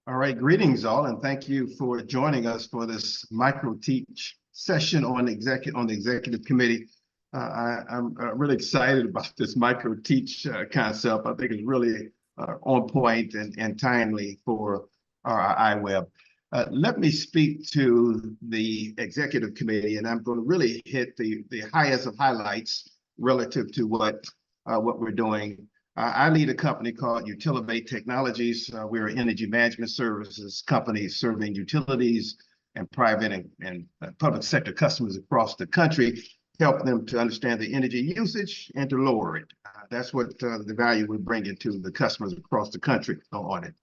All right, greetings all, and thank you for joining us for this micro teach session on the executive committee. I'm really excited about this micro teach concept. I think it's really on point and timely for our IWIB. Let me speak to the executive committee, and I'm going to really hit the highest of highlights relative to what we're doing. I lead a company called Utilivate Technologies. We're an energy management services company serving utilities and private and public sector customers across the country, help them to understand the energy usage and to lower it. That's what the value we bring into the customers across the country on it.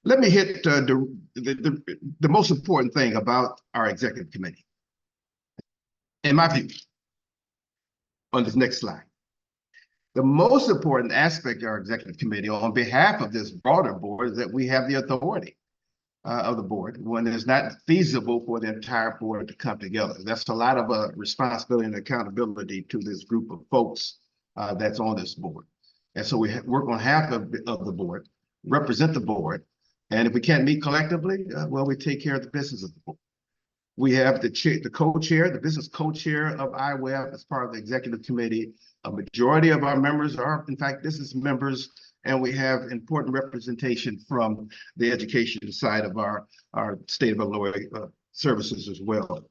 Let me hit the most important thing about our executive committee, in my view, on this next slide. The most important aspect of our executive committee on behalf of this broader board is that we have the authority of the board when it's not feasible for the entire board to come together. That's a lot of responsibility and accountability to this group of folks that's on this board. And so we work on half of the board, represent the board, and if we can't meet collectively, well, we take care of the business of the board. We have the co-chair, the business co-chair of IWIB as part of the executive committee. A majority of our members are, in fact, business members, and we have important representation from the education side of our state of Illinois services as well.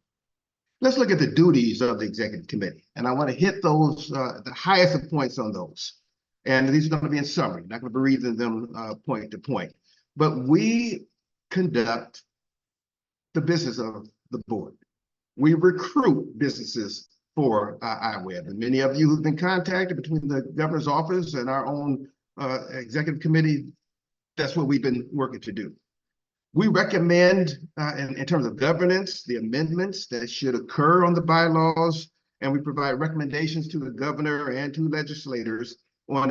Let's look at the duties of the executive committee, and I want to hit those, the highest of points on those. And these are going to be in summary, not going to be reading them point to point. But we conduct the business of the board. We recruit businesses for IWIB, and many of you who've been contacted between the governor's office and our own executive committee, that's what we've been working to do. We recommend, in terms of governance, the amendments that should occur on the bylaws, and we provide recommendations to the governor and to legislators on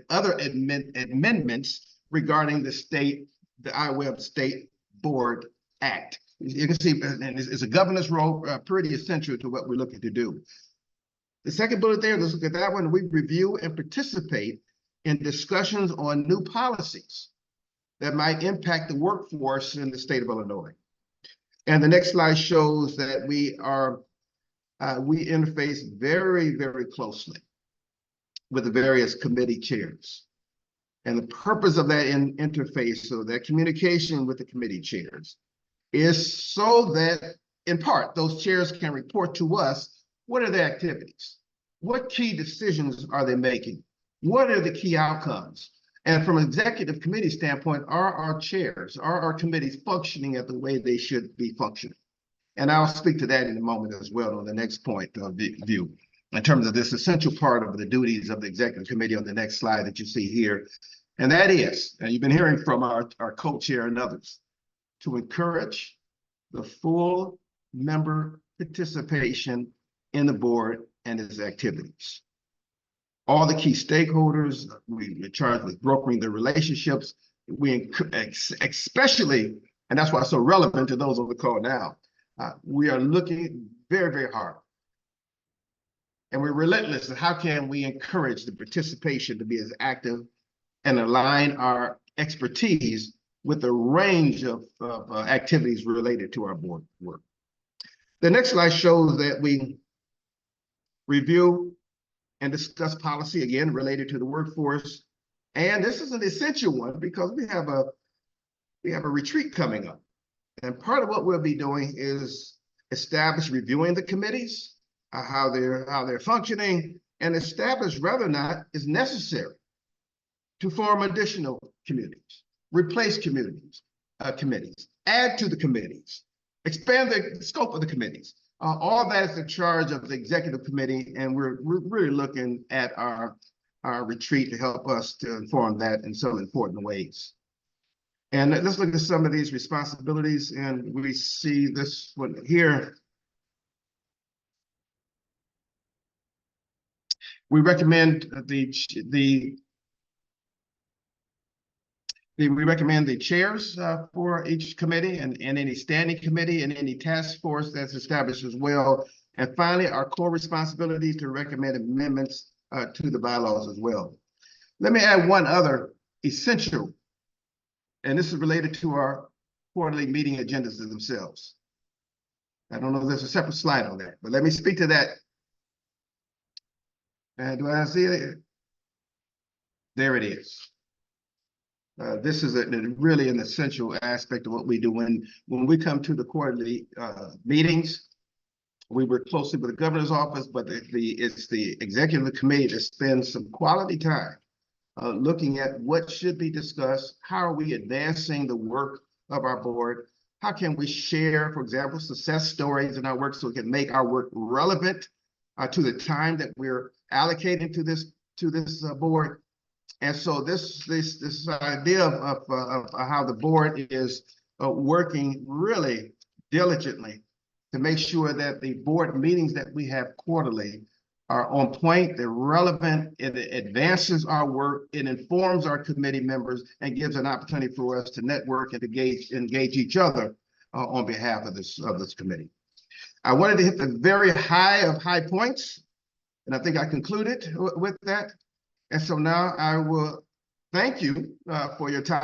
other amendments regarding the IWIB State Board Act. You can see it's a governance role pretty essential to what we're looking to do. The second bullet there, let's look at that one. We review and participate in discussions on new policies that might impact the workforce in the state of Illinois. And the next slide shows that we interface very, very closely with the various committee chairs. And the purpose of that interface, so that communication with the committee chairs, is so that, in part, those chairs can report to us, what are their activities? What key decisions are they making? What are the key outcomes? And from an executive committee standpoint, are our chairs, are our committees functioning at the way they should be functioning? And I'll speak to that in a moment as well on the next point of view, in terms of this essential part of the duties of the executive committee on the next slide that you see here. And that is, and you've been hearing from our co-chair and others, to encourage the full member participation in the board and its activities. All the key stakeholders, we're charged with brokering the relationships. We especially, and that's why it's so relevant to those on the call now, we are looking very, very hard. And we're relentless in how can we encourage the participation to be as active and align our expertise with a range of activities related to our board work. The next slide shows that we review and discuss policy, again, related to the workforce. And this is an essential one because we have a retreat coming up. And part of what we'll be doing is reviewing the committees, how they're functioning, and establish whether or not it's necessary to form additional committees, replace committees, add to the committees, expand the scope of the committees. All that is in charge of the executive committee, and we're really looking at our retreat to help us to inform that in some important ways. And let's look at some of these responsibilities, and we see this one here. We recommend we recommend the chairs for each committee and any standing committee and any task force that's established as well. And finally, our core responsibility to recommend amendments to the bylaws as well. Let me add one other essential And this is related to our quarterly meeting agendas themselves. I don't know if there's a separate slide on that, but let me speak to that. And do I see it? There it is. This is really an essential aspect of what we do. When we come to the quarterly meetings, we work closely with the governor's office, but it's the executive committee that spends some quality time looking at what should be discussed. How are we advancing the work of our board? How can we share, for example, success stories in our work so we can make our work relevant to the time that we're allocating to this board? And so this idea of how the board is working really diligently to make sure that the board meetings that we have quarterly are on point, they're relevant, it advances our work, it informs our committee members, and gives an opportunity for us to network and engage each other on behalf of this committee. I wanted to hit the very high of high points, and I think I concluded with that. And so now I will thank you for your time.